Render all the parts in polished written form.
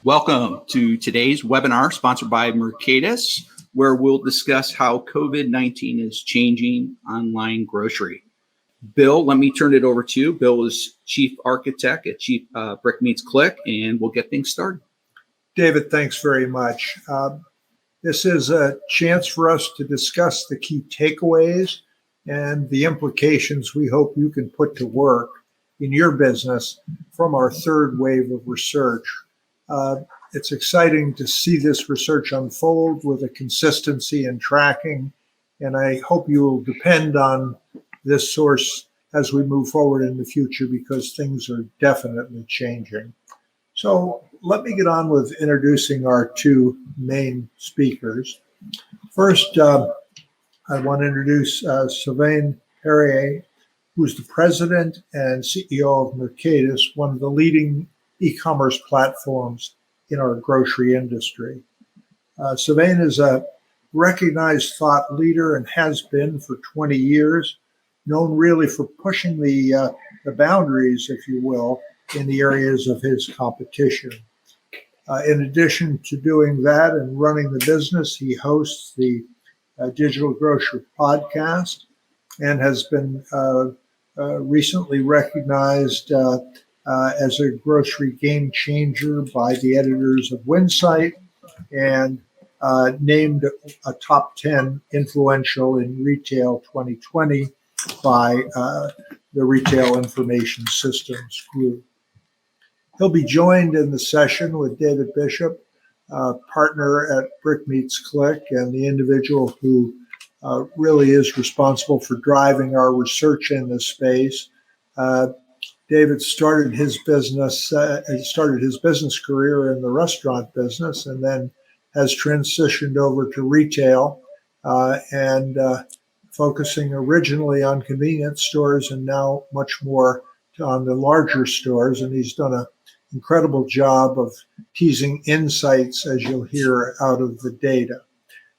Welcome to today's webinar sponsored by Mercatus, where we'll discuss how COVID-19 is changing online grocery. Bill, let me turn it over to you. Bill is Chief Architect at Brick Meets Click, and we'll get things started. David, thanks very much. This is a chance for us to discuss the key takeaways and the implications we hope you can put to work in your business from our third wave of research. It's exciting to see this research unfold with a consistency and tracking, and I hope you will depend on this source as we move forward in the future because things are definitely changing. So let me get on with introducing our two main speakers. First, I want to introduce Sylvain Perrier, who's the president and CEO of Mercatus, one of the leading e-commerce platforms in our grocery industry. Sylvain is a recognized thought leader and has been for 20 years, known really for pushing the boundaries, if you will, in the areas of his competition. In addition to doing that and running the business, he hosts the Digital Grocery Podcast and has been recently recognized as a grocery game changer by the editors of Winsight and named a top 10 influential in retail 2020 by the Retail Information Systems Group. He'll be joined in the session with David Bishop, partner at Brick Meets Click and the individual who really is responsible for driving our research in this space. David started his business career in the restaurant business and then has transitioned over to retail and focusing originally on convenience stores and now much more on the larger stores. And he's done an incredible job of teasing insights, as you'll hear, out of the data.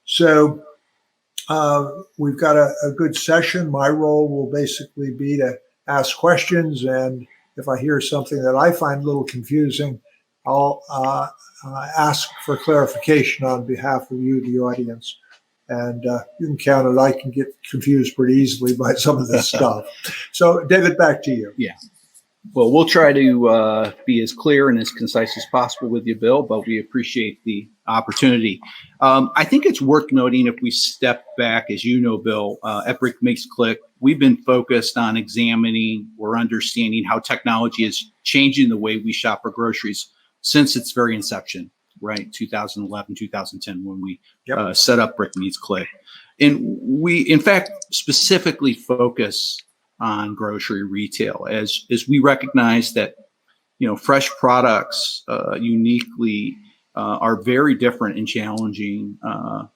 So we've got a good session. My role will basically be to ask questions, and if I hear something that I find a little confusing, I'll ask for clarification on behalf of you, the audience. And you can count it, I can get confused pretty easily by some of this stuff. So, David, back to you. Yeah. Well, we'll try to be as clear and as concise as possible with you, Bill, but we appreciate the opportunity. I think it's worth noting if we step back, as you know, Bill, at Brick Meets Click, we've been focused on examining or understanding how technology is changing the way we shop for groceries since its very inception, right? 2011, 2010, when we set up Brick Meets Click. And we, in fact, specifically focus on grocery retail as we recognize that, fresh products uniquely are very different and challenging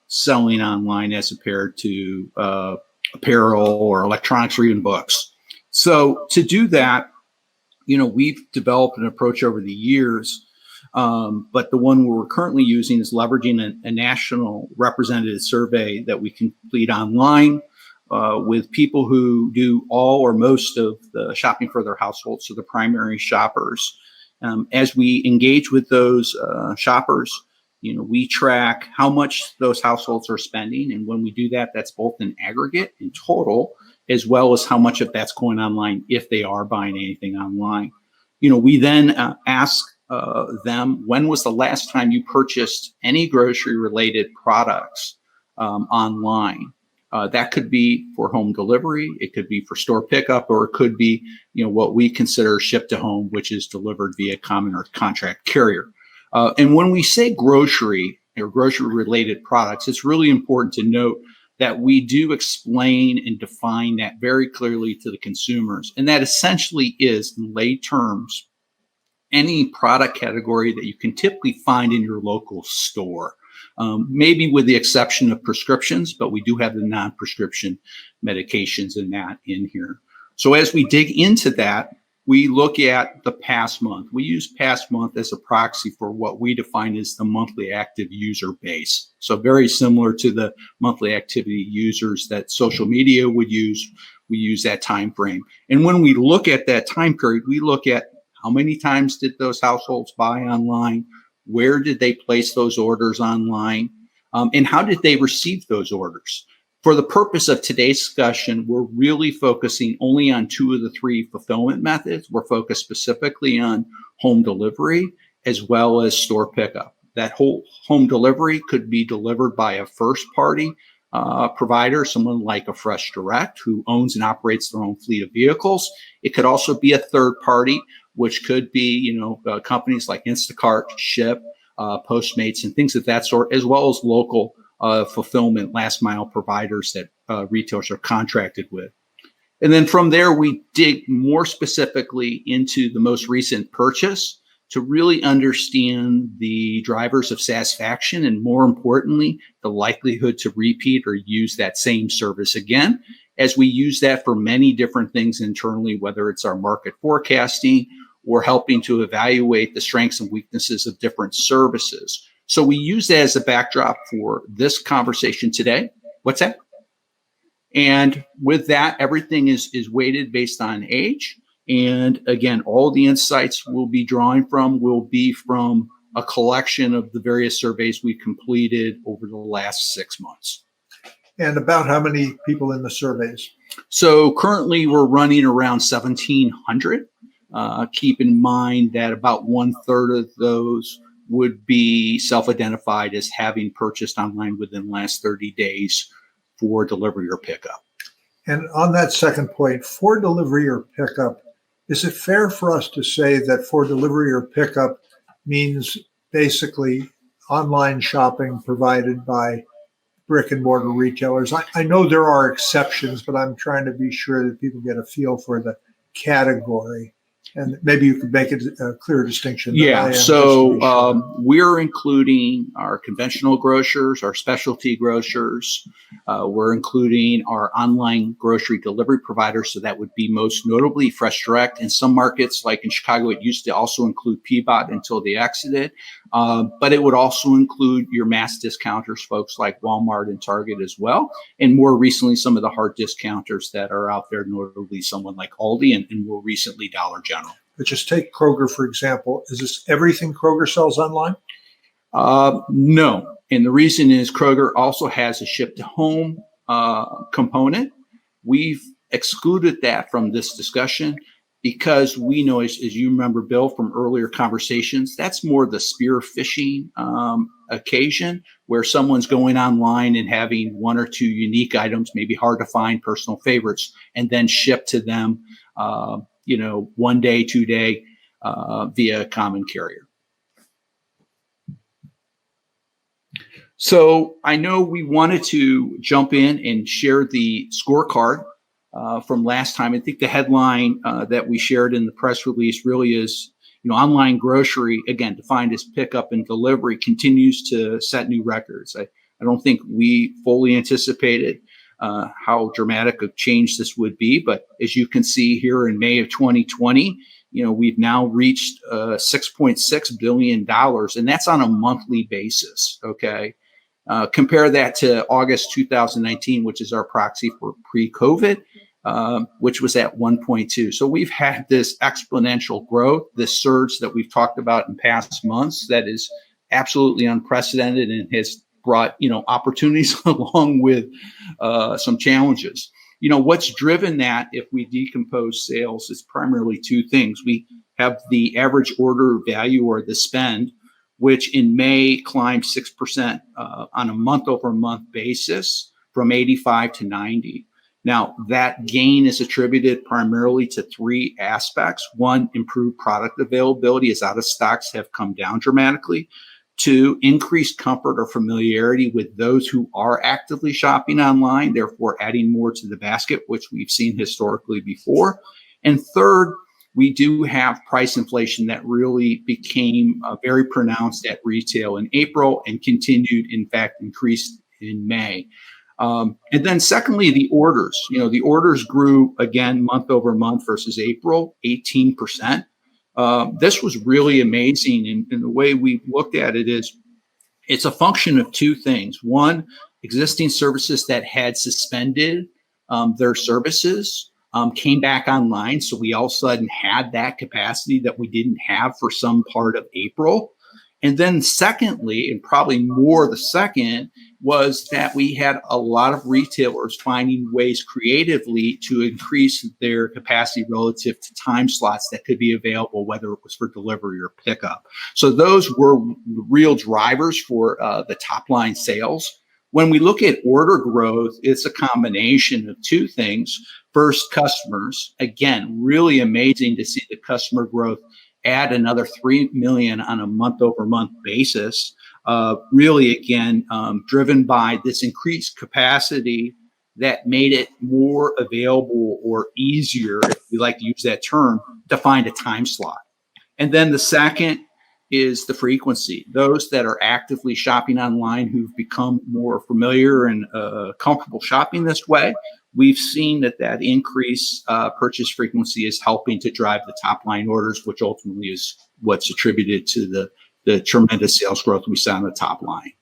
selling online as compared to apparel or electronics or even books. So to do that, we've developed an approach over the years, but the one we're currently using is leveraging a national representative survey that we complete online with people who do all or most of the shopping for their households, so the primary shoppers. As we engage with those shoppers, we track how much those households are spending. And when we do that, that's both in aggregate, in total, as well as how much of that's going online if they are buying anything online. We then ask them, when was the last time you purchased any grocery related products online? That could be for home delivery, it could be for store pickup, or it could be, what we consider ship to home, which is delivered via common or contract carrier. And when we say grocery or grocery related products, it's really important to note that we do explain and define that very clearly to the consumers. And that essentially is, in lay terms, any product category that you can typically find in your local store. Maybe with the exception of prescriptions, but we do have the non-prescription medications in here. So as we dig into that, we look at the past month. We use past month as a proxy for what we define as the monthly active user base. So very similar to the monthly activity users that social media would use, we use that time frame. And when we look at that time period, we look at how many times did those households buy online, Where did they place those orders online? And how did they receive those orders? For the purpose of today's discussion, we're really focusing only on 2 of the 3 fulfillment methods. We're focused specifically on home delivery as well as store pickup. That whole home delivery could be delivered by a first-party provider, someone like a Fresh Direct, who owns and operates their own fleet of vehicles. It could also be a third party, which could be, companies like Instacart, Ship, Postmates, and things of that sort, as well as local fulfillment last mile providers that retailers are contracted with. And then from there, we dig more specifically into the most recent purchase to really understand the drivers of satisfaction and, more importantly, the likelihood to repeat or use that same service again, as we use that for many different things internally, whether it's our market forecasting or helping to evaluate the strengths and weaknesses of different services. So we use that as a backdrop for this conversation today. What's that? And with that, everything is weighted based on age. And again, all the insights we'll be drawing from will be from a collection of the various surveys we completed over the last 6 months. And about how many people in the surveys? So currently we're running around 1,700. Keep in mind that about 1/3 of those would be self-identified as having purchased online within the last 30 days for delivery or pickup. And on that second point, for delivery or pickup, is it fair for us to say that for delivery or pickup means basically online shopping provided by brick and mortar retailers? I know there are exceptions, but I'm trying to be sure that people get a feel for the category. And maybe you could make it a clear distinction. Yeah, so we're including our conventional grocers, our specialty grocers. We're including our online grocery delivery providers. So that would be most notably Fresh Direct. In some markets, like in Chicago, it used to also include Peabody until they exited. But it would also include your mass discounters, folks like Walmart and Target as well. And more recently, some of the hard discounters that are out there, notably someone like Aldi and more recently Dollar General. But just take Kroger, for example. Is this everything Kroger sells online? No. And the reason is Kroger also has a ship to home component. We've excluded that from this discussion because we know, as you remember, Bill, from earlier conversations, that's more the spear phishing occasion where someone's going online and having 1 or 2 unique items, maybe hard to find personal favorites, and then ship to them 1 day, 2 day via a common carrier. So I know we wanted to jump in and share the scorecard from last time. I think the headline that we shared in the press release really is, online grocery, again, defined as pickup and delivery, continues to set new records. I don't think we fully anticipated how dramatic a change this would be. But as you can see here in May of 2020, we've now reached $6.6 billion, and that's on a monthly basis. Okay. Compare that to August 2019, which is our proxy for pre-COVID, which was at 1.2. So we've had this exponential growth, this surge that we've talked about in past months that is absolutely unprecedented and has brought, opportunities along with some challenges. What's driven that, if we decompose sales, is primarily 2 things. We have the average order value, or the spend, which in May climbed 6% on a month-over-month basis from 85 to 90. Now, that gain is attributed primarily to 3 aspects. 1, improved product availability as out of stocks have come down dramatically. 2, increased comfort or familiarity with those who are actively shopping online, therefore adding more to the basket, which we've seen historically before. And 3rd, we do have price inflation that really became very pronounced at retail in April and continued, in fact, increased in May. And then secondly, the orders. The orders grew again month over month versus April, 18%. This was really amazing. And the way we looked at it is it's a function of 2 things. 1, existing services that had suspended their services came back online. So we all of a sudden had that capacity that we didn't have for some part of April. And then secondly, and probably more the second, was that we had a lot of retailers finding ways creatively to increase their capacity relative to time slots that could be available, whether it was for delivery or pickup. So those were real drivers for the top line sales. When we look at order growth, it's a combination of two things. First, customers. Again, really amazing to see the customer growth add another 3 million on a month-over-month basis. Really, again, driven by this increased capacity that made it more available or easier, if we like to use that term, to find a time slot. And then the second is the frequency. Those that are actively shopping online who've become more familiar and comfortable shopping this way, we've seen that increase purchase frequency is helping to drive the top line orders, which ultimately is what's attributed to the tremendous sales growth we saw on the top line.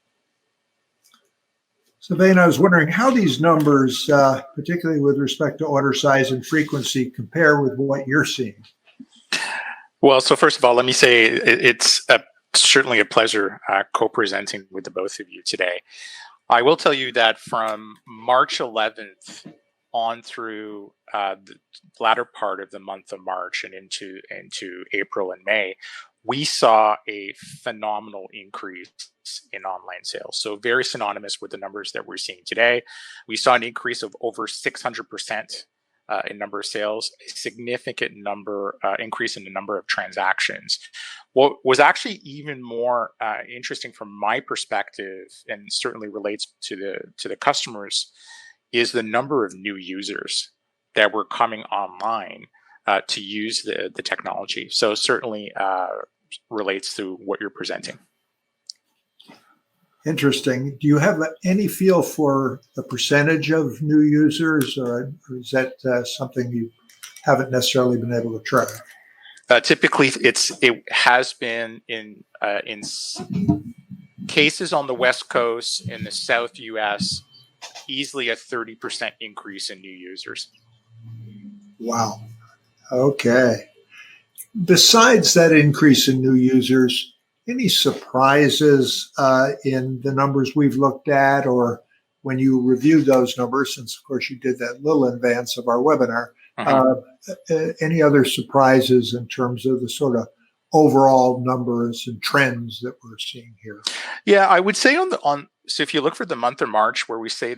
So, Vane, I was wondering how these numbers, particularly with respect to order size and frequency, compare with what you're seeing. Well, so first of all, let me say it's certainly a pleasure co-presenting with the both of you today. I will tell you that from March 11th on through the latter part of the month of March and into April and May, we saw a phenomenal increase in online sales. So very synonymous with the numbers that we're seeing today. We saw an increase of over 600% in number of sales, a significant increase in the number of transactions. What was actually even more interesting from my perspective, and certainly relates to the customers, is the number of new users that were coming online to use the technology. So certainly relates to what you're presenting. Interesting. Do you have any feel for the percentage of new users, or is that something you haven't necessarily been able to track? Typically, it has been in cases on the West Coast, in the South U.S., easily a 30% increase in new users. Wow. Okay. Besides that increase in new users, any surprises in the numbers we've looked at, or when you reviewed those numbers, since of course you did that little advance of our webinar, any other surprises in terms of the sort of overall numbers and trends that we're seeing here? Yeah, I would say so if you look for the month of March, where we see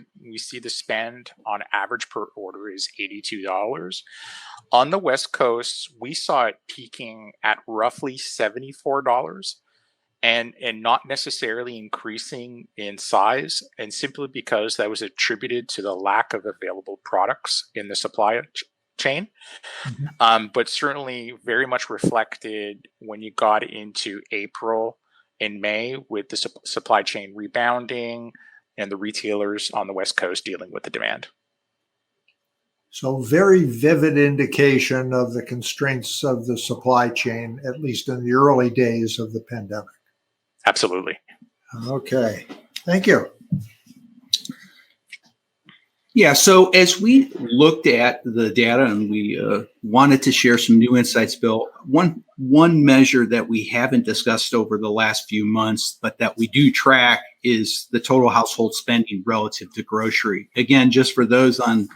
the spend on average per order is $82. On the West Coast, we saw it peaking at roughly $74 and not necessarily increasing in size, and simply because that was attributed to the lack of available products in the supply chain. Mm-hmm. But certainly very much reflected when you got into April and May with the supply chain rebounding and the retailers on the West Coast dealing with the demand. So very vivid indication of the constraints of the supply chain, at least in the early days of the pandemic. Absolutely. Okay. Thank you. Yeah, so as we looked at the data and we wanted to share some new insights, Bill, one measure that we haven't discussed over the last few months, but that we do track, is the total household spending relative to grocery. Again, just for those on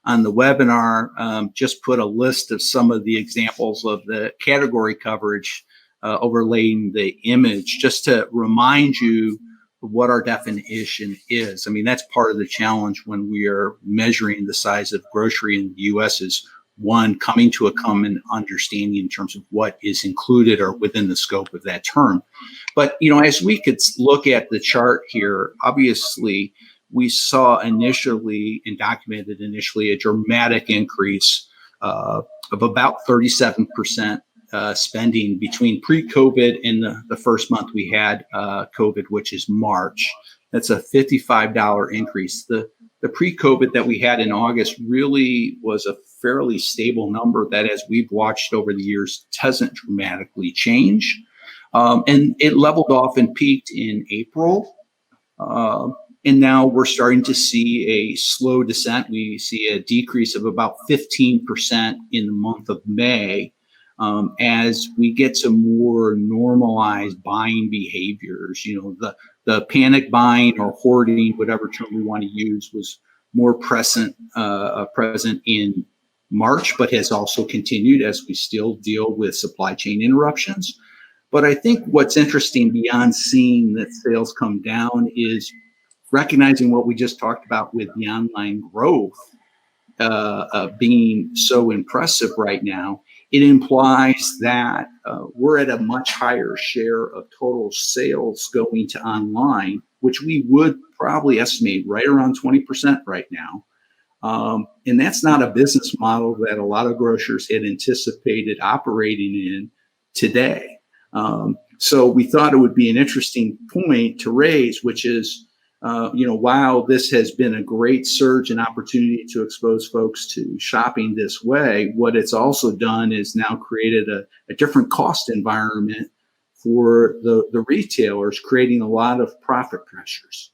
the webinar, just put a list of some of the examples of the category coverage overlaying the image, just to remind you what our definition is. I mean, that's part of the challenge when we are measuring the size of grocery in the U.S. is, one, coming to a common understanding in terms of what is included or within the scope of that term. But, as we could look at the chart here, obviously, we saw initially and documented initially a dramatic increase of about 37% spending between pre-COVID and the first month we had COVID, which is March. That's a $55 increase. The pre-COVID that we had in August really was a fairly stable number that, as we've watched over the years, doesn't dramatically change. And it leveled off and peaked in April. And now we're starting to see a slow descent. We see a decrease of about 15% in the month of May. as we get to more normalized buying behaviors. The panic buying or hoarding, whatever term we want to use, was more present in March, but has also continued as we still deal with supply chain interruptions. But I think what's interesting beyond seeing that sales come down is recognizing what we just talked about with the online growth being so impressive right now. It implies that we're at a much higher share of total sales going to online, which we would probably estimate right around 20% right now. And that's not a business model that a lot of grocers had anticipated operating in today. So we thought it would be an interesting point to raise, which is, while this has been a great surge and opportunity to expose folks to shopping this way, what it's also done is now created a different cost environment for the retailers, creating a lot of profit pressures.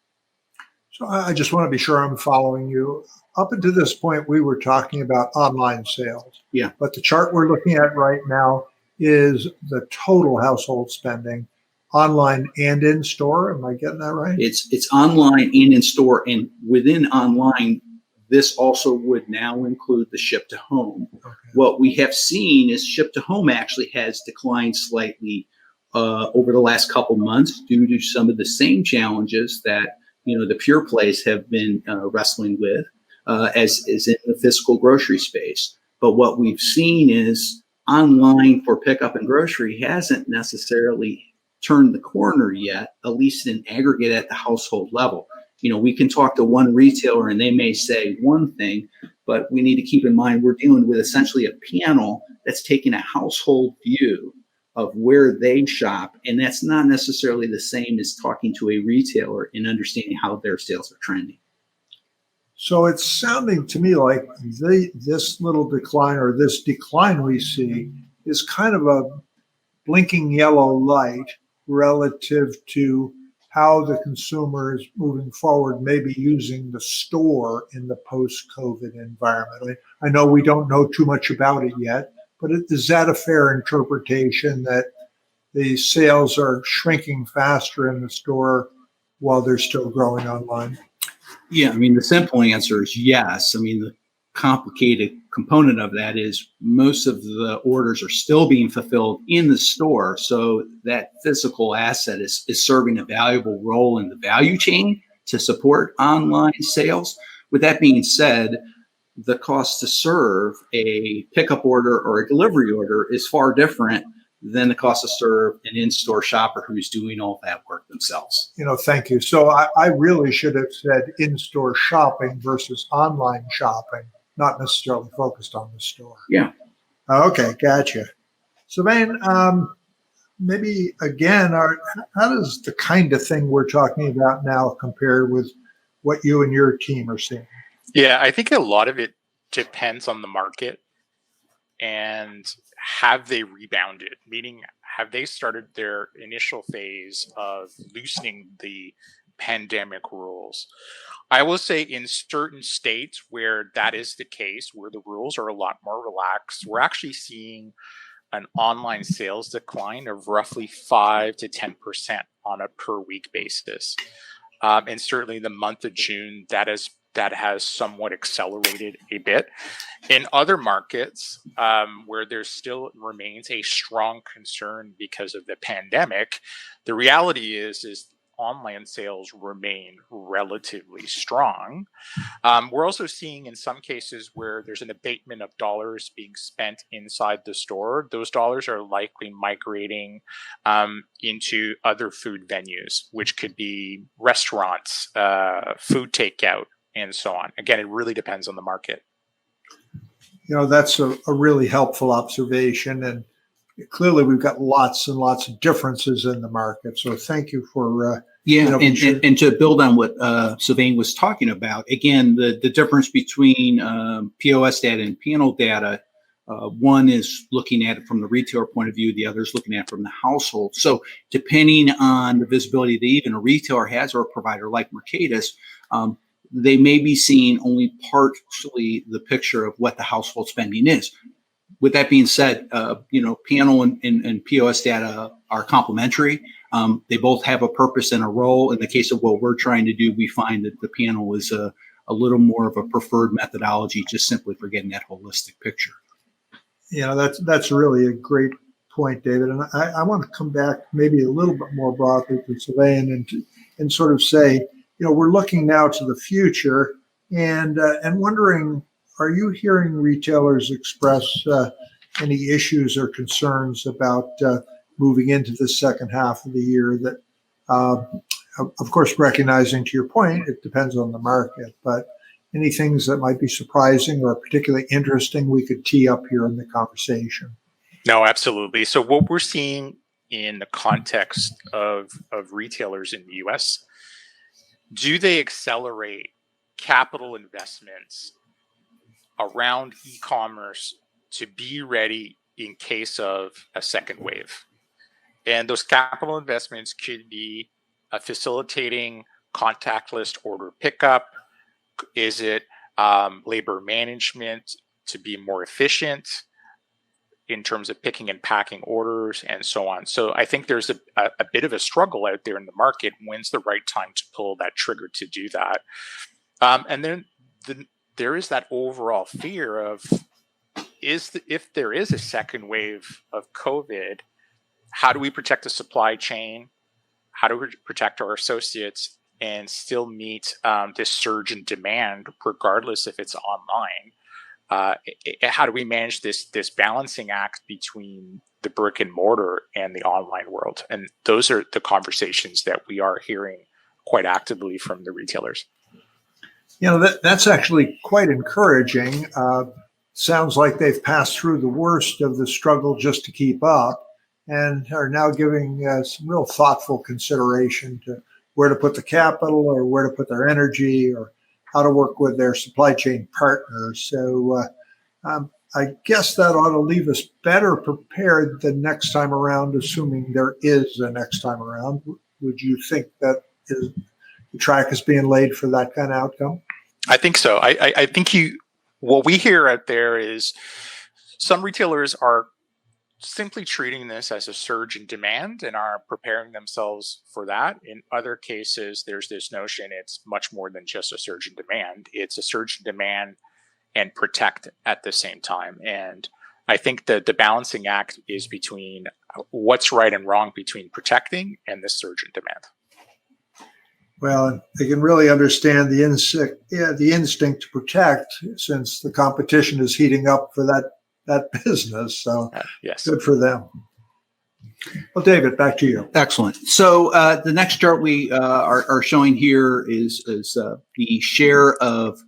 So I just want to be sure I'm following you. Up until this point, we were talking about online sales. Yeah. But the chart we're looking at right now is the total household spending, online and in store. Am I getting that right? It's online and in store, and within online, this also would now include the ship to home. Okay. What we have seen is ship to home actually has declined slightly over the last couple months due to some of the same challenges that the pure plays have been wrestling with as in the physical grocery space. But what we've seen is online for pickup and grocery hasn't necessarily turned the corner yet, at least in aggregate at the household level. We can talk to one retailer and they may say one thing, but we need to keep in mind we're dealing with essentially a panel that's taking a household view of where they shop. And that's not necessarily the same as talking to a retailer and understanding how their sales are trending. So it's sounding to me like this little decline, or this decline we see, is kind of a blinking yellow light relative to how the consumer is moving forward, maybe using the store in the post-COVID environment. I know we don't know too much about it yet, but is that a fair interpretation that the sales are shrinking faster in the store while they're still growing online? Yeah, the simple answer is yes. The complicated component of that is most of the orders are still being fulfilled in the store. So that physical asset is serving a valuable role in the value chain to support online sales. With that being said, the cost to serve a pickup order or a delivery order is far different than the cost to serve an in-store shopper who's doing all that work themselves. Thank you. So I really should have said in-store shopping versus online shopping, not necessarily focused on the store. Yeah. Okay, gotcha. So, Van, maybe again, how does the kind of thing we're talking about now compare with what you and your team are seeing? Yeah, I think a lot of it depends on the market and have they rebounded, meaning have they started their initial phase of loosening the pandemic rules. I will say in certain states where that is the case, where the rules are a lot more relaxed, we're actually seeing an online sales decline of roughly 5 to 10% on a per week basis. And certainly the month of June, that has somewhat accelerated a bit. In other markets where there still remains a strong concern because of the pandemic, the reality is online sales remain relatively strong. We're also seeing in some cases where there's an abatement of dollars being spent inside the store. Those dollars are likely migrating into other food venues, which could be restaurants, food takeout, and so on. Again, it really depends on the market. That's a really helpful observation. And clearly we've got lots and lots of differences in the market. So thank you for and to build on what Sylvain was talking about, again, the difference between POS data and panel data, one is looking at it from the retailer point of view, the other is looking at it from the household. So depending on the visibility that even a retailer has or a provider like Mercatus, they may be seeing only partially the picture of what the household spending is. with that being said, panel and POS data are complementary. They both have a purpose and a role. In the case of what we're trying to do, we find that the panel is a little more of a preferred methodology, just simply for getting that holistic picture. That's really a great point, David. And I want to come back maybe a little bit more broadly to surveying and sort of say, we're looking now to the future and wondering, are you hearing retailers express any issues or concerns about moving into the second half of the year that, of course, recognizing to your point, it depends on the market, but any things that might be surprising or particularly interesting we could tee up here in the conversation? No, absolutely. So what we're seeing in the context of retailers in the US, do they accelerate capital investments around e-commerce to be ready in case of a second wave? And those capital investments could be facilitating contactless order pickup. Is it labor management to be more efficient in terms of picking and packing orders and so on? So I think there's a bit of a struggle out there in the market. When's the right time to pull that trigger to do that? And then there is that overall fear of, if there is a second wave of COVID, how do we protect the supply chain? How do we protect our associates and still meet this surge in demand, regardless if it's online? How do we manage this balancing act between the brick and mortar and the online world? And those are the conversations that we are hearing quite actively from the retailers. That's actually quite encouraging. Sounds like they've passed through the worst of the struggle just to keep up and are now giving some real thoughtful consideration to where to put the capital or where to put their energy or how to work with their supply chain partners. So I guess that ought to leave us better prepared the next time around, assuming there is a next time around. Would you think that the track is being laid for that kind of outcome? I think so. I think what we hear out there is some retailers are simply treating this as a surge in demand and are preparing themselves for that. In other cases, there's this notion it's much more than just a surge in demand. It's a surge in demand and protect at the same time. And I think that the balancing act is between what's right and wrong between protecting and this surge in demand. Well, they can really understand the instinct to protect, since the competition is heating up for that business. So yes, good for them. Well, David, back to you. Excellent. So the next chart we are showing here is the share of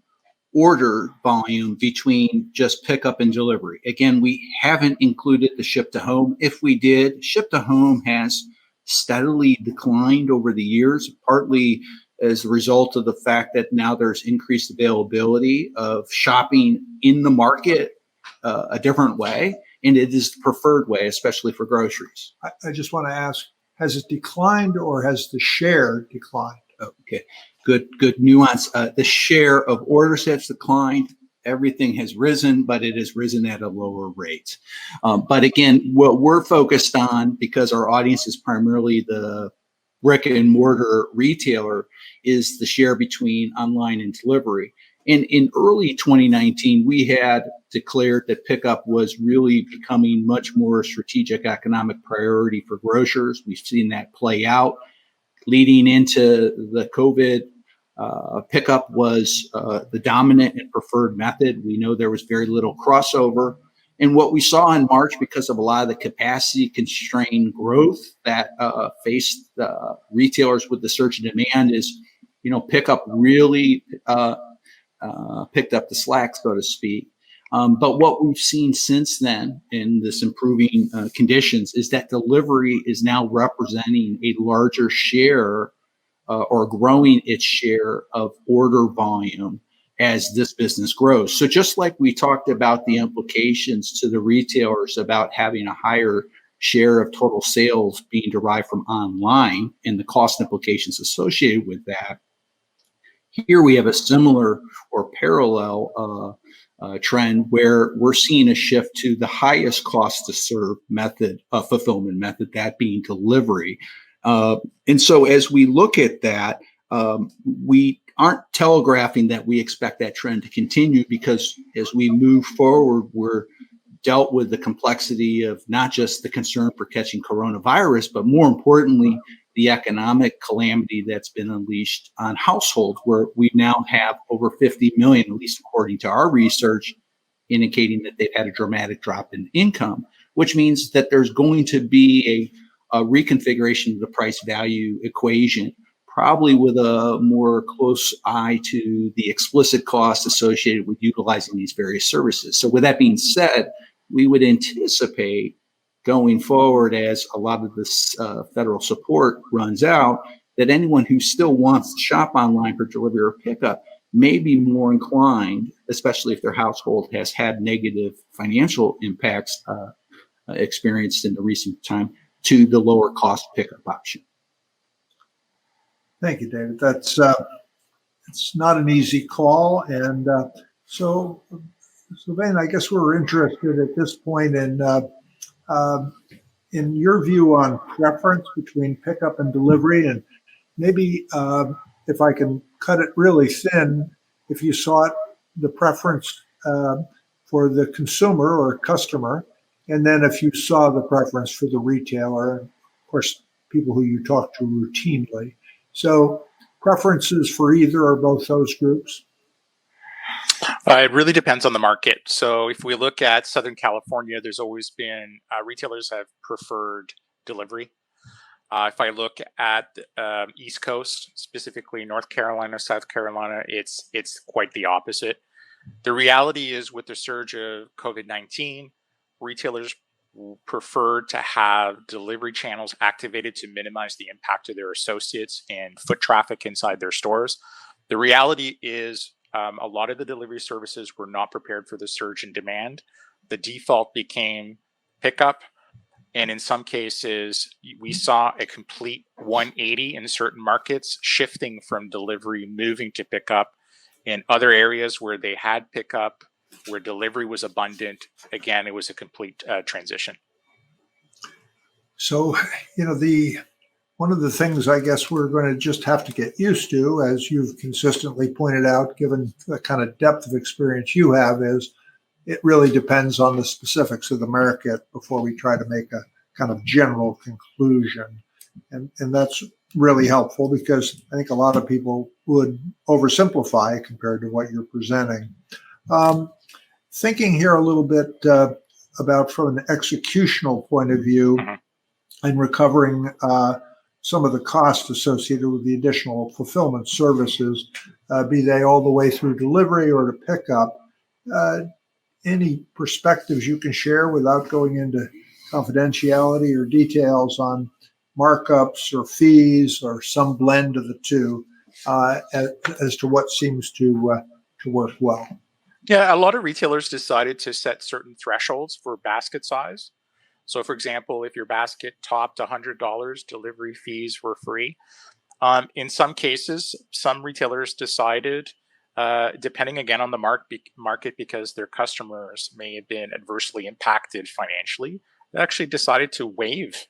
order volume between just pickup and delivery. Again, we haven't included the ship to home. If we did, ship to home has steadily declined over the years, partly as a result of the fact that now there's increased availability of shopping in the market a different way, and it is the preferred way, especially for groceries. I just want to ask, has it declined or has the share declined? Okay, good nuance. The share of orders has declined. Everything has risen, but it has risen at a lower rate. But again, what we're focused on, because our audience is primarily the brick and mortar retailer, is the share between online and delivery. And in early 2019, we had declared that pickup was really becoming much more strategic economic priority for grocers. We've seen that play out. Leading into the COVID, pickup was the dominant and preferred method. We know there was very little crossover. And what we saw in March, because of a lot of the capacity constrained growth that faced retailers with the surge in demand, is, pickup really picked up the slack, so to speak. But what we've seen since then in this improving conditions is that delivery is now representing a larger share or growing its share of order volume as this business grows. So just like we talked about the implications to the retailers about having a higher share of total sales being derived from online and the cost implications associated with that, here we have a similar or parallel trend where we're seeing a shift to the highest cost to serve method of fulfillment method, that being delivery. And so as we look at that, we aren't telegraphing that we expect that trend to continue, because as we move forward, we're dealt with the complexity of not just the concern for catching coronavirus, but more importantly, the economic calamity that's been unleashed on households, where we now have over 50 million, at least according to our research, indicating that they've had a dramatic drop in income, which means that there's going to be a reconfiguration of the price value equation, probably with a more close eye to the explicit costs associated with utilizing these various services. So with that being said, we would anticipate going forward, as a lot of this federal support runs out, that anyone who still wants to shop online for delivery or pickup may be more inclined, especially if their household has had negative financial impacts experienced in the recent time, to the lower cost pickup option. Thank you, David. That's it's not an easy call, and so Sylvain, I guess we're interested at this point in your view on preference between pickup and delivery, and maybe if I can cut it really thin, if you saw it, the preference for the consumer or customer, and then if you saw the preference for the retailer, and of course, people who you talk to routinely. So preferences for either or both those groups? It really depends on the market. So if we look at Southern California, there's always been retailers have preferred delivery. If I look at East Coast, specifically North Carolina, South Carolina, it's quite the opposite. The reality is, with the surge of COVID-19, retailers prefer to have delivery channels activated to minimize the impact of their associates and foot traffic inside their stores. The reality is, a lot of the delivery services were not prepared for the surge in demand. The default became pickup. And in some cases, we saw a complete 180 in certain markets, shifting from delivery, moving to pickup. In other areas where they had pickup, where delivery was abundant, again, it was a complete transition. So, one of the things I guess we're going to just have to get used to, as you've consistently pointed out, given the kind of depth of experience you have, is it really depends on the specifics of the market before we try to make a kind of general conclusion. And that's really helpful, because I think a lot of people would oversimplify compared to what you're presenting. Thinking here a little bit about from an executional point of view, and recovering some of the costs associated with the additional fulfillment services, be they all the way through delivery or to pickup. Any perspectives you can share without going into confidentiality or details on markups or fees or some blend of the two, as to what seems to work well? Yeah, a lot of retailers decided to set certain thresholds for basket size. So, for example, if your basket topped $100, delivery fees were free. In some cases, some retailers decided, depending again on the market, because their customers may have been adversely impacted financially, they actually decided to waive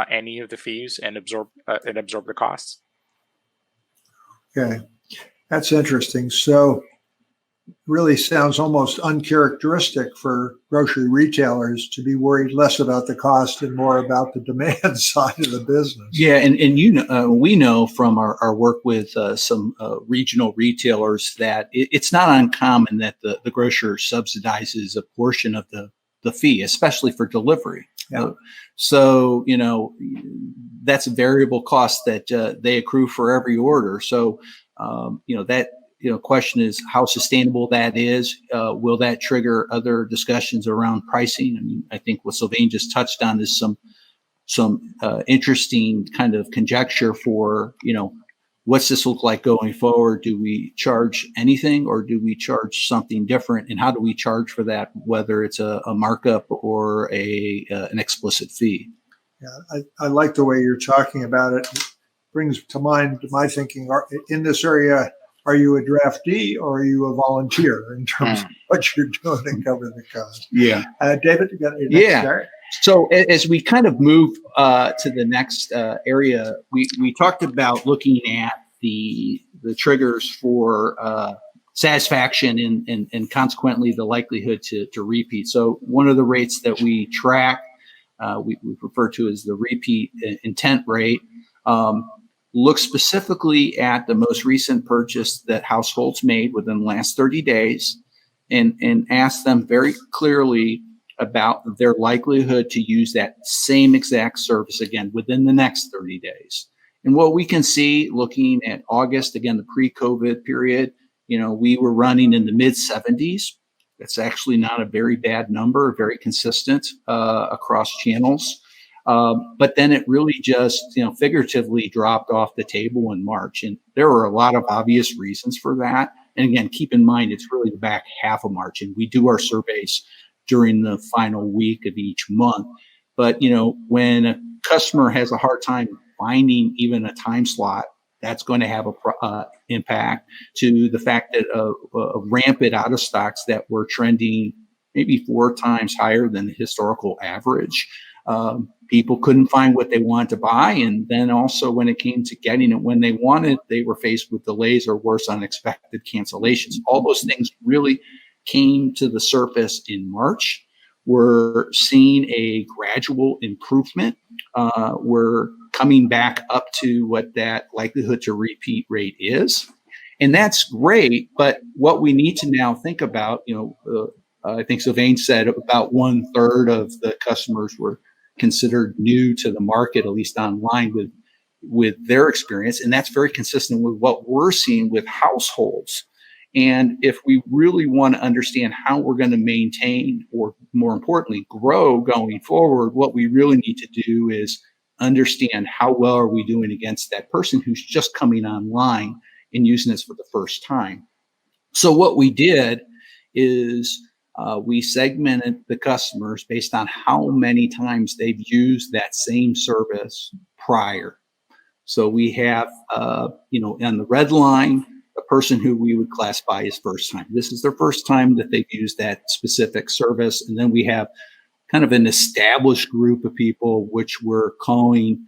any of the fees and absorb the costs. Okay, that's interesting. So, really sounds almost uncharacteristic for grocery retailers to be worried less about the cost and more about the demand side of the business. Yeah, and we know from our work with some regional retailers that it's not uncommon that the grocer subsidizes a portion of the fee, especially for delivery. Yeah. So that's a variable cost that they accrue for every order. So that. Question is how sustainable that is. Will that trigger other discussions around pricing? I mean, I think what Sylvain just touched on is some interesting kind of conjecture for, what's this look like going forward? Do we charge anything, or do we charge something different? And how do we charge for that, whether it's a markup or an explicit fee? Yeah, I like the way you're talking about it. It brings to mind my thinking in this area. are you a draftee or are you a volunteer in terms Mm. of what you're doing to cover the cost? Yeah. David, you got your next Yeah. start? So as we kind of move to the next area, we talked about looking at the triggers for satisfaction and consequently the likelihood to repeat. So one of the rates that we track, we refer to as the repeat intent rate, looks specifically at the most recent purchase that households made within the last 30 days and ask them very clearly about their likelihood to use that same exact service again within the next 30 days. And what we can see looking at August, again, the pre-COVID period, we were running in the mid 70s. That's actually not a very bad number, very consistent across channels. But then it really just, figuratively dropped off the table in March. And there were a lot of obvious reasons for that. And again, keep in mind, it's really the back half of March. And we do our surveys during the final week of each month. But, when a customer has a hard time finding even a time slot, that's going to have a impact to the fact that rampant out of stocks that were trending maybe 4 times higher than the historical average. People couldn't find what they wanted to buy. And then also when it came to getting it when they wanted, they were faced with delays or worse, unexpected cancellations. All those things really came to the surface in March. We're seeing a gradual improvement. We're coming back up to what that likelihood to repeat rate is. And that's great. But what we need to now think about, I think Sylvain said about 1/3 of the customers were considered new to the market, at least online with their experience. And that's very consistent with what we're seeing with households. And if we really want to understand how we're going to maintain, or more importantly, grow going forward, what we really need to do is understand how well are we doing against that person who's just coming online and using this for the first time. So what we did is we segmented the customers based on how many times they've used that same service prior. So we have, on the red line, a person who we would classify as first time. This is their first time that they've used that specific service. And then we have kind of an established group of people, which we're calling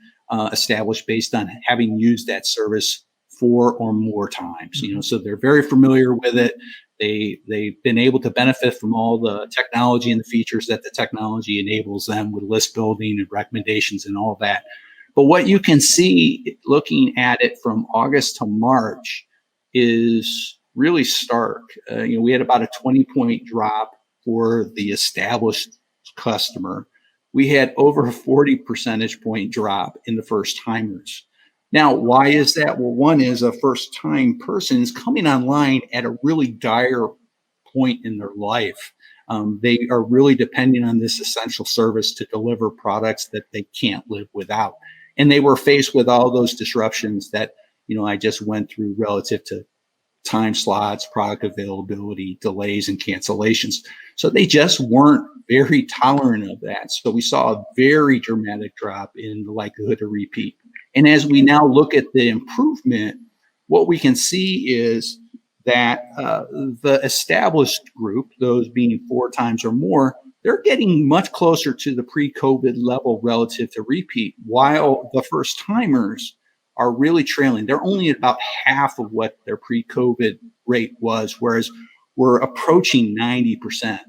established based on having used that service 4 or more times. So they're very familiar with it. They've been able to benefit from all the technology and the features that the technology enables them with list building and recommendations and all that. But what you can see looking at it from August to March is really stark. We had about a 20-point drop for the established customer. We had over a 40 percentage point drop in the first timers. Now, why is that? Well, one is a first time person is coming online at a really dire point in their life. They are really depending on this essential service to deliver products that they can't live without. And they were faced with all those disruptions that, I just went through relative to time slots, product availability, delays, and cancellations. So they just weren't very tolerant of that. So we saw a very dramatic drop in the likelihood to repeat. And as we now look at the improvement, what we can see is that the established group, those being 4 times or more, they're getting much closer to the pre-COVID level relative to repeat, while the first timers are really trailing. They're only at about half of what their pre-COVID rate was, whereas we're approaching 90%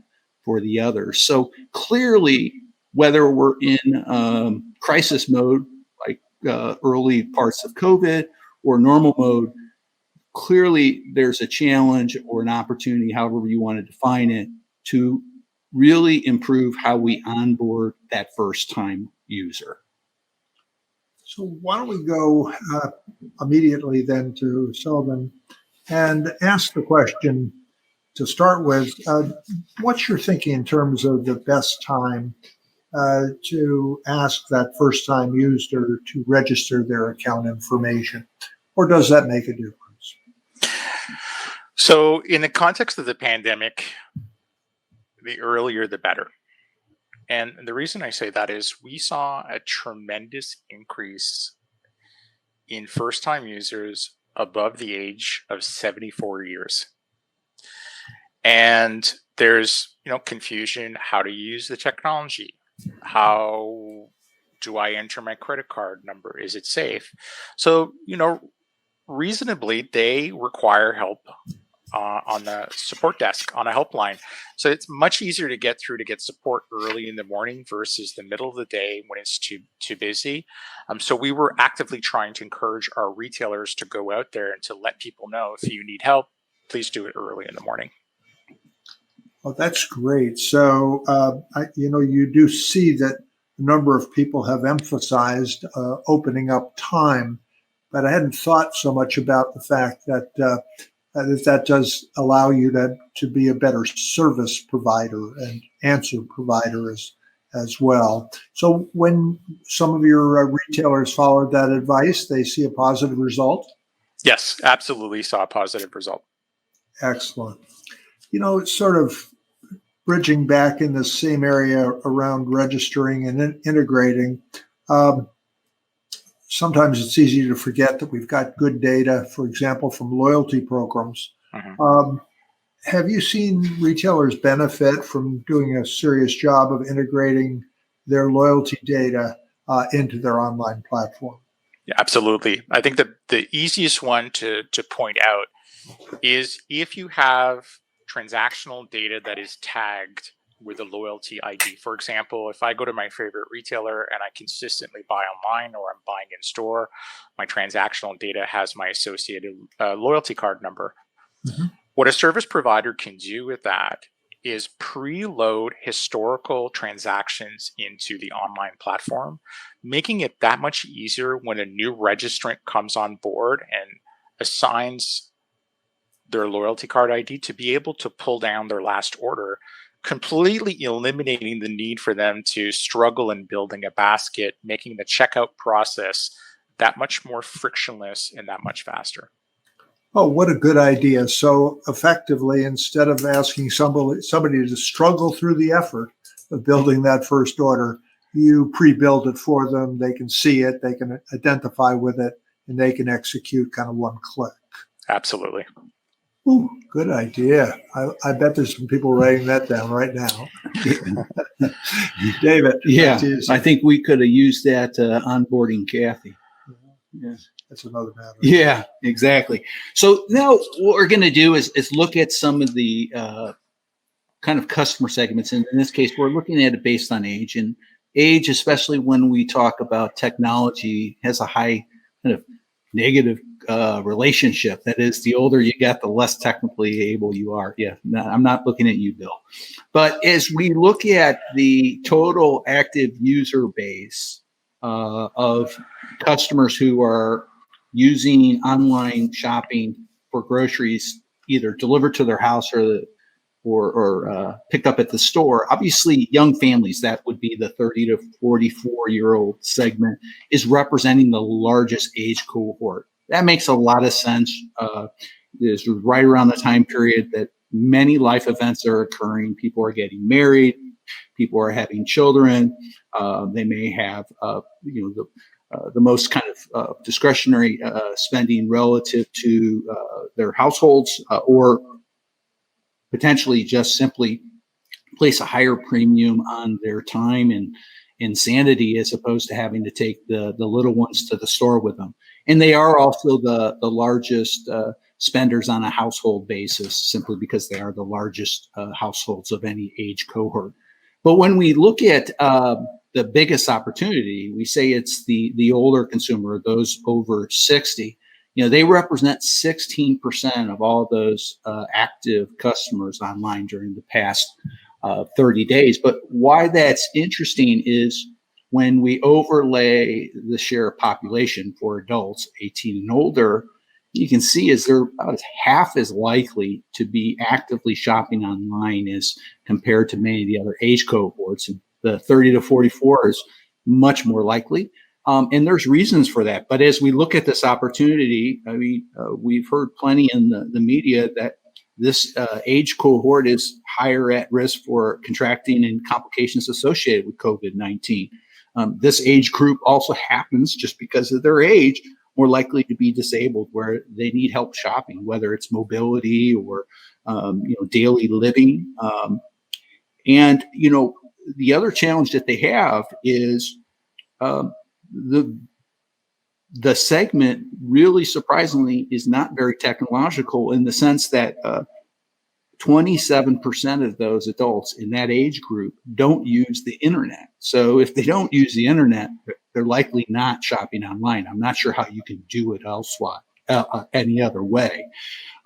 for the others. So clearly, whether we're in crisis mode, like early parts of COVID, or normal mode, clearly there's a challenge or an opportunity, however you want to define it, to really improve how we onboard that first time user. So why don't we go immediately then to Sullivan and ask the question to start with, what's your thinking in terms of the best time to ask that first time user to register their account information? Or does that make a difference? So in the context of the pandemic, the earlier the better. And the reason I say that is we saw a tremendous increase in first-time users above the age of 74 years. And there's, confusion how to use the technology. How do I enter my credit card number? Is it safe? So, reasonably, they require help on the support desk, on a helpline. So it's much easier to get support early in the morning versus the middle of the day when it's too busy. So we were actively trying to encourage our retailers to go out there and to let people know, if you need help, please do it early in the morning. Well, that's great. So, you do see that a number of people have emphasized opening up time, but I hadn't thought so much about the fact that that does allow you to be a better service provider and answer provider as well. So when some of your retailers followed that advice, they see a positive result? Yes, absolutely saw a positive result. Excellent. Sort of bridging back in the same area around registering and integrating, sometimes it's easy to forget that we've got good data, for example, from loyalty programs. Mm-hmm. Have you seen retailers benefit from doing a serious job of integrating their loyalty data into their online platform? Yeah, absolutely. I think the easiest one to point out is if you have transactional data that is tagged with a loyalty ID. For example, if I go to my favorite retailer and I consistently buy online or I'm buying in store, my transactional data has my associated loyalty card number. Mm-hmm. What a service provider can do with that is preload historical transactions into the online platform, making it that much easier when a new registrant comes on board and assigns their loyalty card ID to be able to pull down their last order, completely eliminating the need for them to struggle in building a basket, making the checkout process that much more frictionless and that much faster. Oh, what a good idea. So effectively, instead of asking somebody to struggle through the effort of building that first order, you pre-build it for them. They can see it, they can identify with it, and they can execute kind of one click. Absolutely. Ooh, good idea. I bet there's some people writing that down right now. David. Yeah, I think we could have used that onboarding Kathy. Yeah, that's another matter. Yeah, exactly. So now what we're going to do is look at some of the kind of customer segments. And in this case, we're looking at it based on age. And age, especially when we talk about technology, has a high kind of negative relationship. That is, the older you get, the less technically able you are. Yeah, no, I'm not looking at you, Bill. But as we look at the total active user base of customers who are using online shopping for groceries, either delivered to their house or picked up at the store. Obviously, young families, that would be the 30 to 44-year-old segment, is representing the largest age cohort. That makes a lot of sense. This was right around the time period that many life events are occurring. People are getting married. People are having children. They may have, the most kind of discretionary spending relative to their households, or potentially just simply place a higher premium on their time and sanity, as opposed to having to take the little ones to the store with them. And they are also the largest spenders on a household basis, simply because they are the largest households of any age cohort. But when we look at the biggest opportunity, we say it's the older consumer, those over 60. They represent 16% of all those active customers online during the past 30 days. But why that's interesting is when we overlay the share of population for adults 18 and older, you can see is they're about half as likely to be actively shopping online as compared to many of the other age cohorts. And the 30 to 44 is much more likely. And there's reasons for that. But as we look at this opportunity, I mean, we've heard plenty in the media that this age cohort is higher at risk for contracting and complications associated with COVID-19. This age group also happens, just because of their age, more likely to be disabled, where they need help shopping, whether it's mobility or daily living. And the other challenge that they have is the segment, really surprisingly, is not very technological, in the sense that 27% of those adults in that age group don't use the internet. So if they don't use the internet, they're likely not shopping online. I'm not sure how you can do it elsewhere, any other way.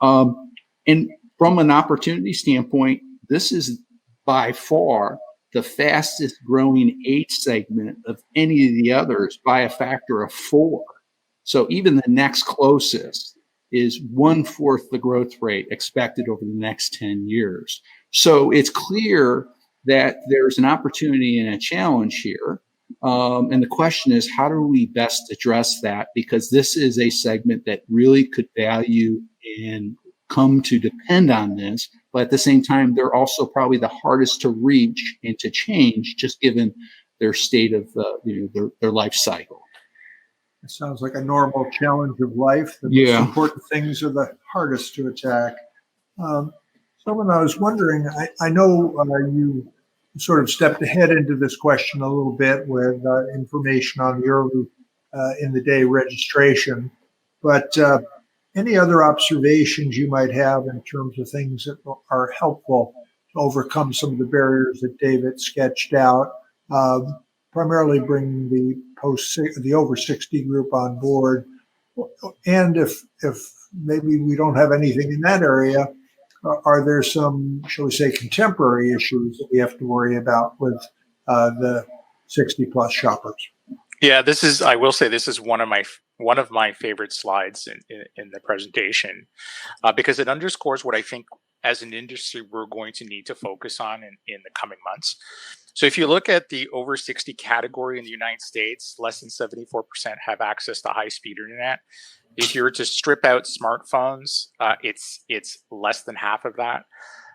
And from an opportunity standpoint, this is by far the fastest growing age segment of any of the others by a factor of 4. So even the next closest is 1/4 the growth rate expected over the next 10 years. So it's clear that there's an opportunity and a challenge here. And the question is, how do we best address that? Because this is a segment that really could value and come to depend on this, but at the same time, they're also probably the hardest to reach and to change, just given their state of their life cycle. It sounds like a normal challenge of life. The most important things are the hardest to attack. Someone I was wondering, I know you sort of stepped ahead into this question a little bit with information on the early in the day registration, but any other observations you might have in terms of things that are helpful to overcome some of the barriers that David sketched out, primarily bringing the over 60 group on board, and if maybe we don't have anything in that area, are there some, shall we say, contemporary issues that we have to worry about with the 60 plus shoppers? Yeah, I will say this is one of my favorite slides in the presentation, because it underscores what I think as an industry we're going to need to focus on in the coming months. So if you look at the over 60 category in the United States, less than 74% have access to high-speed internet. If you were to strip out smartphones, it's less than half of that.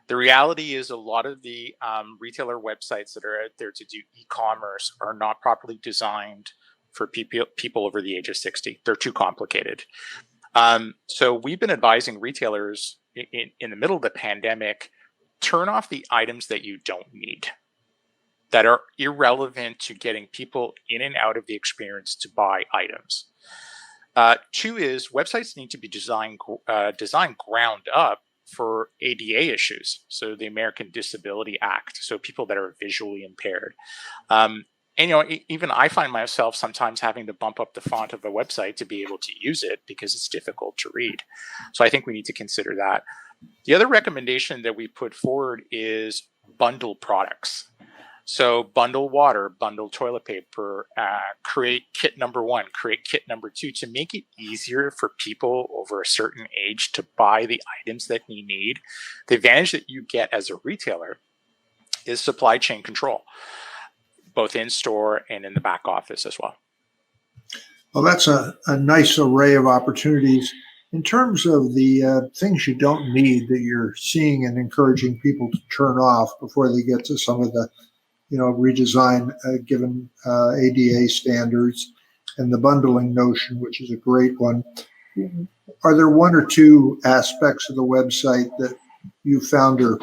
The reality is a lot of the retailer websites that are out there to do e-commerce are not properly designed for people over the age of 60. They're too complicated. So we've been advising retailers in the middle of the pandemic, turn off the items that you don't need, that are irrelevant to getting people in and out of the experience to buy items. 2 is websites need to be designed ground up for ADA issues, so the American Disability Act, so people that are visually impaired. And even I find myself sometimes having to bump up the font of a website to be able to use it because it's difficult to read. So I think we need to consider that. The other recommendation that we put forward is bundle products. So bundle water, bundle toilet paper, create kit number 1, create kit number 2 to make it easier for people over a certain age to buy the items that you need. The advantage that you get as a retailer is supply chain control, both in store and in the back office as well. Well, that's a nice array of opportunities. In terms of the things you don't need that you're seeing and encouraging people to turn off before they get to some of the redesign given ADA standards and the bundling notion, which is a great one. Are there 1 or 2 aspects of the website that you found are,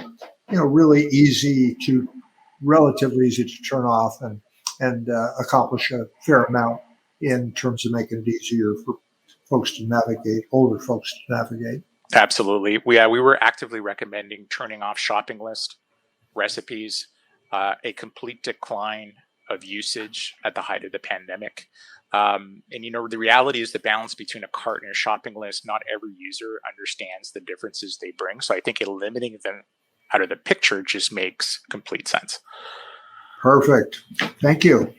really relatively easy to turn off and accomplish a fair amount in terms of making it easier for folks to navigate, older folks to navigate? Absolutely. We were actively recommending turning off shopping list, recipes, a complete decline of usage at the height of the pandemic. And the reality is the balance between a cart and a shopping list, not every user understands the differences they bring. So I think eliminating them out of the picture just makes complete sense. Perfect. Thank you.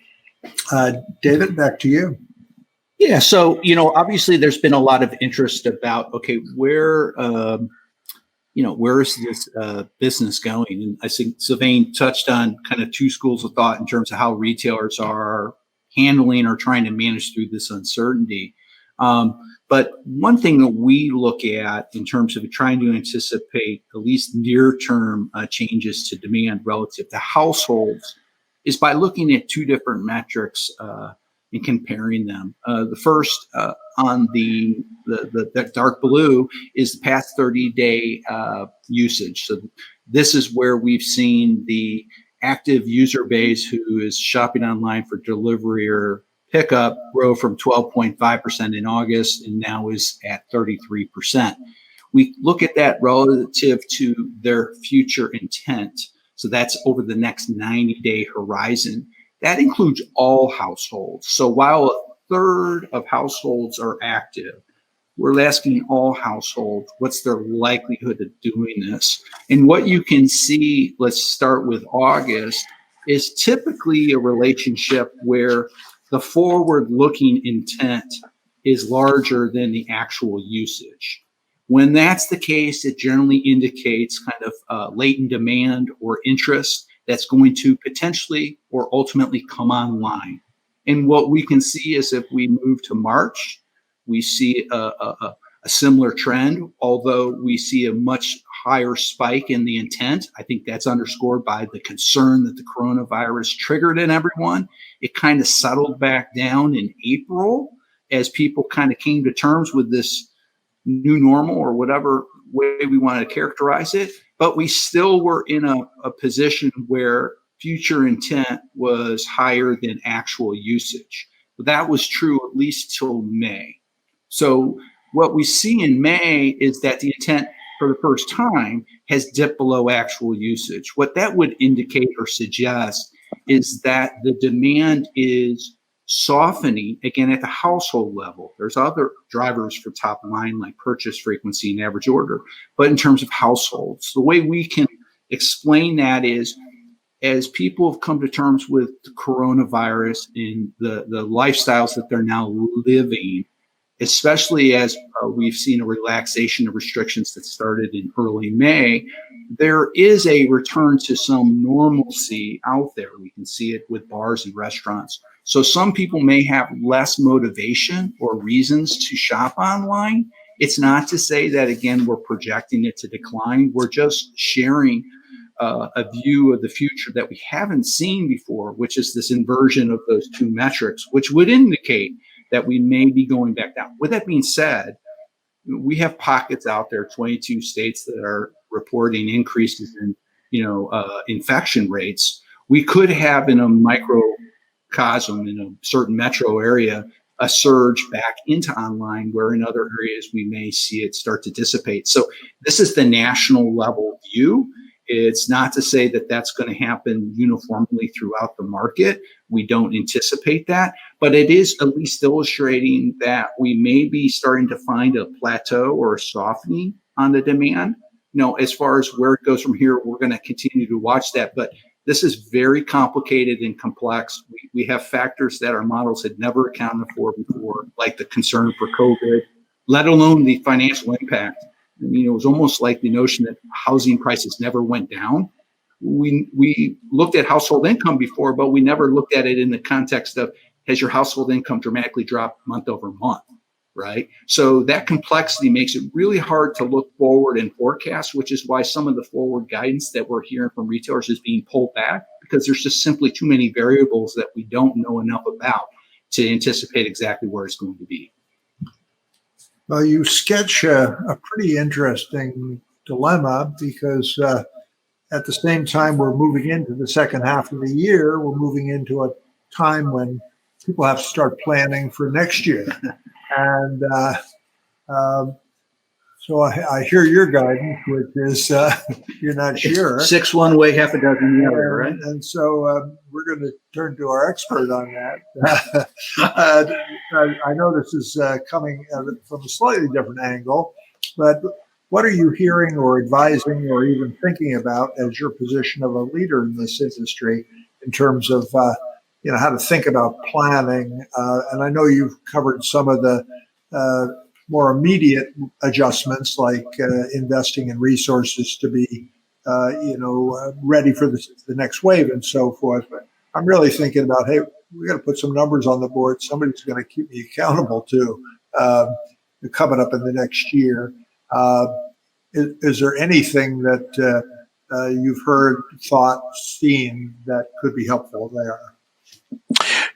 David, back to you. Yeah. So, obviously there's been a lot of interest about, okay, where is this business going? And I think Sylvain touched on kind of 2 schools of thought in terms of how retailers are handling or trying to manage through this uncertainty. But one thing that we look at in terms of trying to anticipate at least near-term changes to demand relative to households is by looking at 2 different metrics and comparing them. The first on the dark blue is the past 30-day usage. So this is where we've seen the active user base who is shopping online for delivery or pickup grow from 12.5% in August and now is at 33%. We look at that relative to their future intent. So that's over the next 90-day horizon. That includes all households. So while a third of households are active, we're asking all households, what's their likelihood of doing this? And what you can see, let's start with August, is typically a relationship where the forward-looking intent is larger than the actual usage. When that's the case, it generally indicates kind of latent demand or interest that's going to potentially or ultimately come online. And what we can see is if we move to March, we see a similar trend, although we see a much higher spike in the intent. I think that's underscored by the concern that the coronavirus triggered in everyone. It kind of settled back down in April as people kind of came to terms with this new normal or whatever way we want to characterize it. But we still were in a position where future intent was higher than actual usage. But that was true at least till May. So what we see in May is that the intent for the first time has dipped below actual usage. What that would indicate or suggest is that the demand is softening again at the household level. There's other drivers for top line like purchase frequency and average order, but in terms of households, the way we can explain that is as people have come to terms with the coronavirus and the lifestyles that they're now living, especially as we've seen a relaxation of restrictions that started in early May, there is a return to some normalcy out there. We can see it with bars and restaurants. So some people may have less motivation or reasons to shop online. It's not to say that, again, we're projecting it to decline. We're just sharing a view of the future that we haven't seen before, which is this inversion of those two metrics, which would indicate that we may be going back down. With that being said, we have pockets out there, 22 states that are reporting increases in, infection rates. We could have in a microcosm in a certain metro area a surge back into online, where in other areas we may see it start to dissipate. So this is the national level view. It's not to say that that's going to happen uniformly throughout the market. We don't anticipate that, but it is at least illustrating that we may be starting to find a plateau or a softening on the demand. As far as where it goes from here, we're going to continue to watch that, but this is very complicated and complex. We have factors that our models had never accounted for before, like the concern for COVID, let alone the financial impact. It was almost like the notion that housing prices never went down. We looked at household income before, but we never looked at it in the context of, has your household income dramatically dropped month over month, right? So that complexity makes it really hard to look forward and forecast, which is why some of the forward guidance that we're hearing from retailers is being pulled back, because there's just simply too many variables that we don't know enough about to anticipate exactly where it's going to be. Well, you sketch a pretty interesting dilemma because at the same time we're moving into the second half of the year, we're moving into a time when people have to start planning for next year. And so I hear your guidance, which is you're not sure. 6 one way, half a dozen the other, right? And so we're going to turn to our expert on that. I know this is coming from a slightly different angle, but what are you hearing or advising or even thinking about as your position of a leader in this industry in terms of how to think about planning? And I know you've covered some of the more immediate adjustments like investing in resources to be ready for the next wave and so forth. But I'm really thinking about, hey, we got to put some numbers on the board. Somebody's going to keep me accountable to coming up in the next year. Is there anything that you've heard, thought, seen that could be helpful there?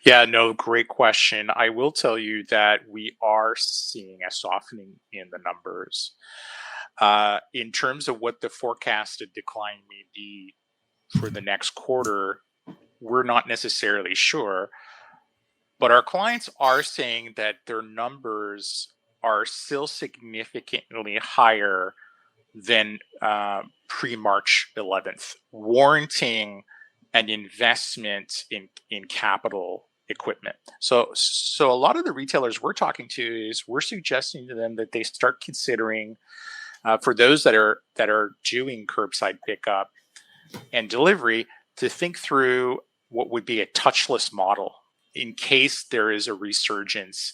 Yeah, no, great question. I will tell you that we are seeing a softening in the numbers. In terms of what the forecasted decline may be for the next quarter, we're not necessarily sure, but our clients are saying that their numbers are still significantly higher than pre-March 11th, warranting an investment in capital equipment. So a lot of the retailers we're talking to is we're suggesting to them that they start considering for those that are doing curbside pickup and delivery to think through what would be a touchless model in case there is a resurgence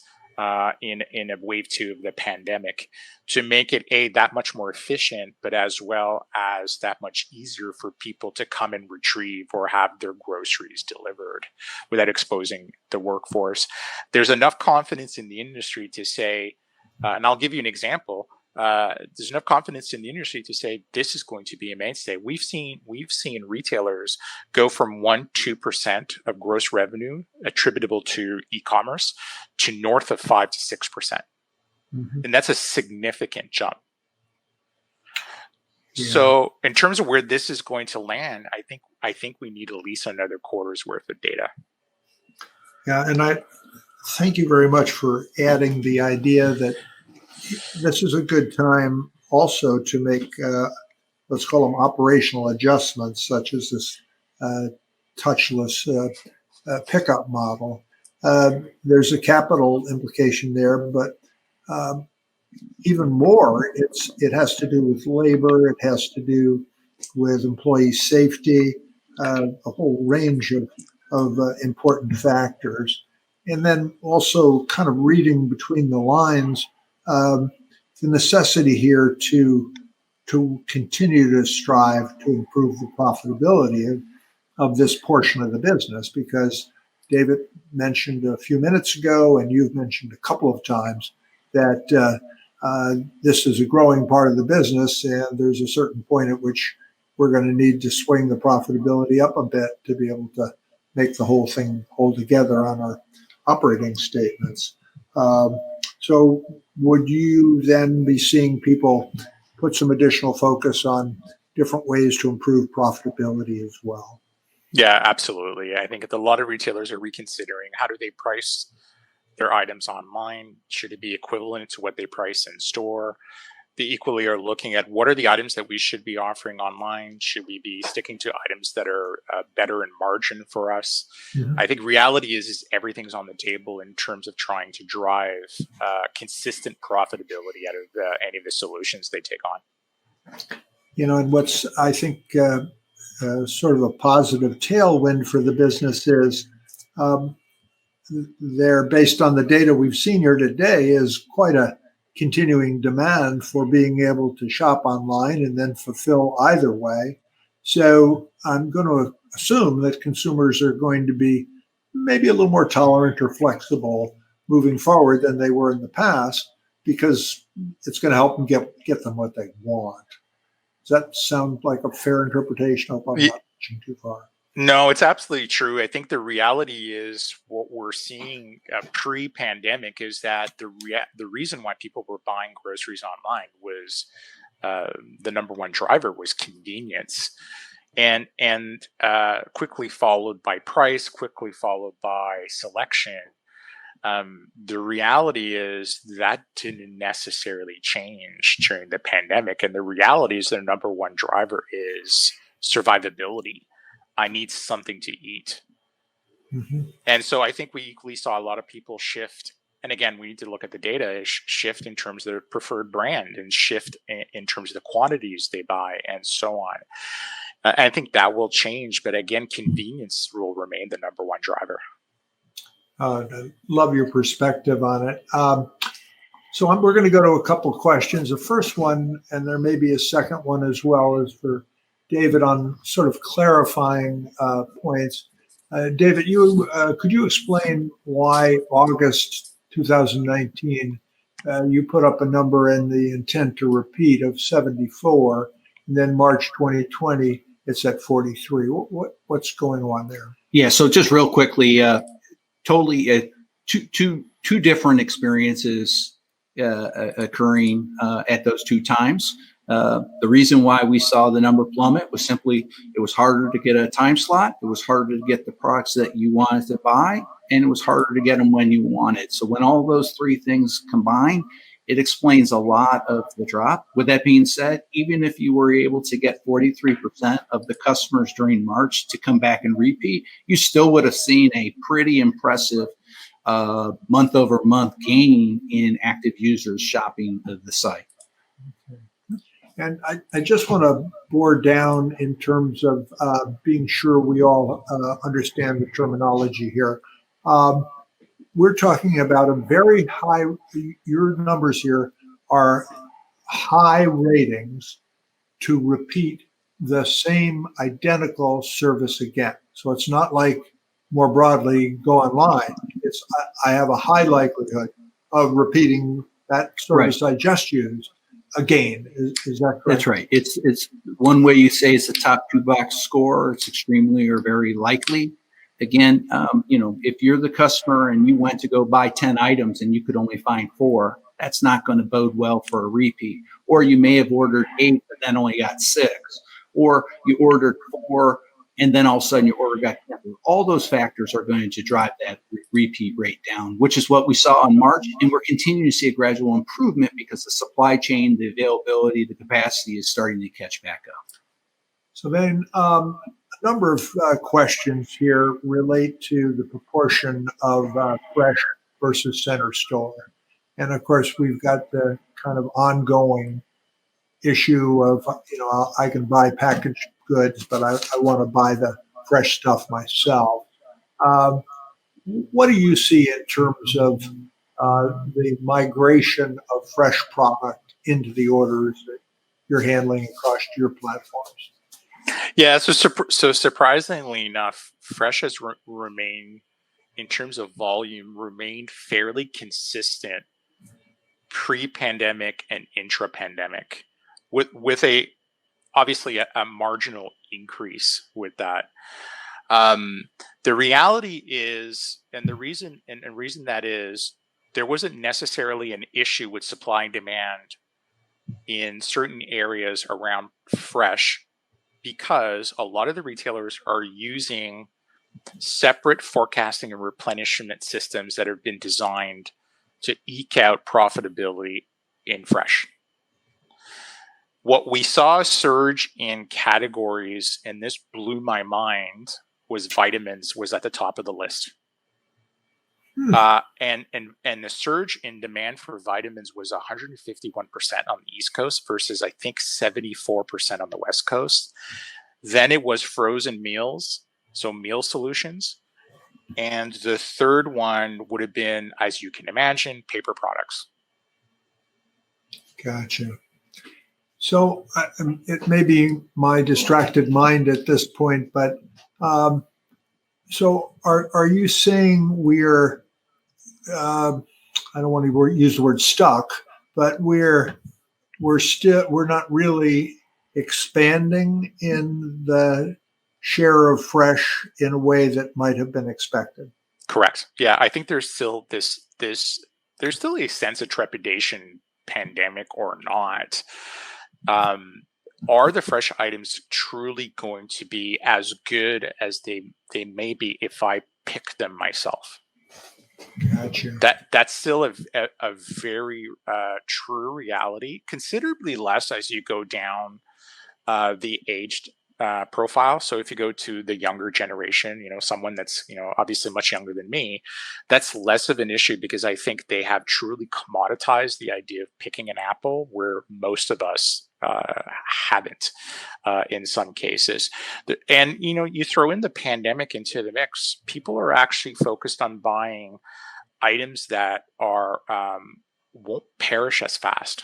in a wave 2 of the pandemic, to make it that much more efficient, but as well as that much easier for people to come and retrieve or have their groceries delivered without exposing the workforce. There's enough confidence in the industry to say, and I'll give you an example. There's enough confidence in the industry to say this is going to be a mainstay. We've seen retailers go from 1-2% of gross revenue attributable to e-commerce to north of 5 to 6%, and that's a significant jump. Yeah. So, in terms of where this is going to land, I think we need at least another quarter's worth of data. Yeah, and I thank you very much for adding the idea that this is a good time also to make, let's call them operational adjustments, such as this touchless pickup model. There's a capital implication there, but even more, it has to do with labor. It has to do with employee safety, a whole range of important factors. And then also kind of reading between the lines, the necessity here to continue to strive to improve the profitability of this portion of the business, because David mentioned a few minutes ago, and you've mentioned a couple of times, that this is a growing part of the business, and there's a certain point at which we're going to need to swing the profitability up a bit to be able to make the whole thing hold together on our operating statements. So would you then be seeing people put some additional focus on different ways to improve profitability as well? Yeah, absolutely. I think a lot of retailers are reconsidering how do they price their items online. Should it be equivalent to what they price in store? They equally are looking at what are the items that we should be offering online. Should we be sticking to items that are better in margin for us? Mm-hmm. I think reality is everything's on the table in terms of trying to drive consistent profitability out of any of the solutions they take on. You know, and what's, I think, sort of a positive tailwind for the business is there, based on the data we've seen here today, is quite a continuing demand for being able to shop online and then fulfill either way. So I'm going to assume that consumers are going to be maybe a little more tolerant or flexible moving forward than they were in the past, because it's going to help them get them what they want. Does that sound like a fair interpretation? I hope I'm not reaching too far. No, it's absolutely true. I think the reality is what we're seeing pre-pandemic is that the reason why people were buying groceries online was the number one driver was convenience, and quickly followed by price, quickly followed by selection. The reality is that didn't necessarily change during the pandemic, and the reality is the number one driver is survivability. I need something to eat. Mm-hmm. And so I think we equally saw a lot of people shift. And again, we need to look at the data, shift in terms of their preferred brand and shift in terms of the quantities they buy and so on. I think that will change. But again, convenience will remain the number one driver. I love your perspective on it. So we're going to go to a couple of questions. The first one, and there may be a second one as well, is for David on sort of clarifying points. David, could you explain why August 2019 you put up a number in the intent to repeat of 74, and then March 2020 it's at 43? What's going on there? Yeah, so just real quickly, totally two different experiences occurring at those two times. The reason why we saw the number plummet was simply it was harder to get a time slot. It was harder to get the products that you wanted to buy, and it was harder to get them when you wanted. So when all those three things combine, it explains a lot of the drop. With that being said, even if you were able to get 43% of the customers during March to come back and repeat, you still would have seen a pretty impressive month over month gain in active users shopping the site. And I just want to bore down in terms of being sure we all understand the terminology here. We're talking about a very high, your numbers here are high ratings to repeat the same identical service again. So it's not like more broadly go online. It's I have a high likelihood of repeating that service I just used again. Is that correct? That's right. It's one way you say it's a top 2 box score. It's extremely or very likely. Again, if you're the customer and you went to go buy 10 items and you could only find 4, that's not going to bode well for a repeat. Or you may have ordered 8 but then only got 6. Or you ordered 4 and then all of a sudden your order got canceled. All those factors are going to drive that repeat rate down, which is what we saw in March. And we're continuing to see a gradual improvement because the supply chain, the availability, the capacity is starting to catch back up. So then a number of questions here relate to the proportion of fresh versus center store. And of course, we've got the kind of ongoing issue of, I can buy packaged goods, but I want to buy the fresh stuff myself. What do you see in terms of the migration of fresh product into the orders that you're handling across your platforms? Yeah, so surprisingly enough, fresh has remained, in terms of volume, remained fairly consistent pre-pandemic and intra-pandemic, with obviously a marginal increase with that. The reality is, and the reason that is, there wasn't necessarily an issue with supply and demand in certain areas around fresh, because a lot of the retailers are using separate forecasting and replenishment systems that have been designed to eke out profitability in fresh. What we saw a surge in categories, and this blew my mind, was vitamins was at the top of the list. And the surge in demand for vitamins was 151% on the East Coast versus I think 74% on the West Coast. Then it was frozen meals, so meal solutions. And the third one would have been, as you can imagine, paper products. Gotcha. So it may be my distracted mind at this point, but so are you saying we're I don't want to use the word stuck, but we're not really expanding in the share of fresh in a way that might have been expected? Correct. Yeah, I think there's still there's still a sense of trepidation, pandemic or not. Are the fresh items truly going to be as good as they may be if I pick them myself? Gotcha. That's still a very true reality. Considerably less as you go down the aged profile. So if you go to the younger generation, someone that's obviously much younger than me, that's less of an issue because I think they have truly commoditized the idea of picking an apple, where most of us haven't in some cases. And you throw in the pandemic into the mix, people are actually focused on buying items that are won't perish as fast.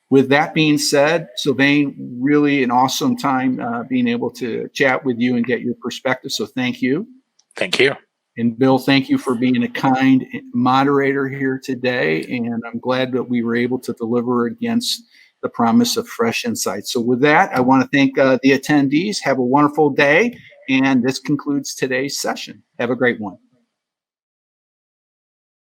With that being said, Sylvain, really an awesome time being able to chat with you and get your perspective. So thank you. Thank you. And Bill, thank you for being a kind moderator here today. And I'm glad that we were able to deliver against the promise of fresh insights. So with that, I want to thank the attendees. Have a wonderful day. And this concludes today's session. Have a great one.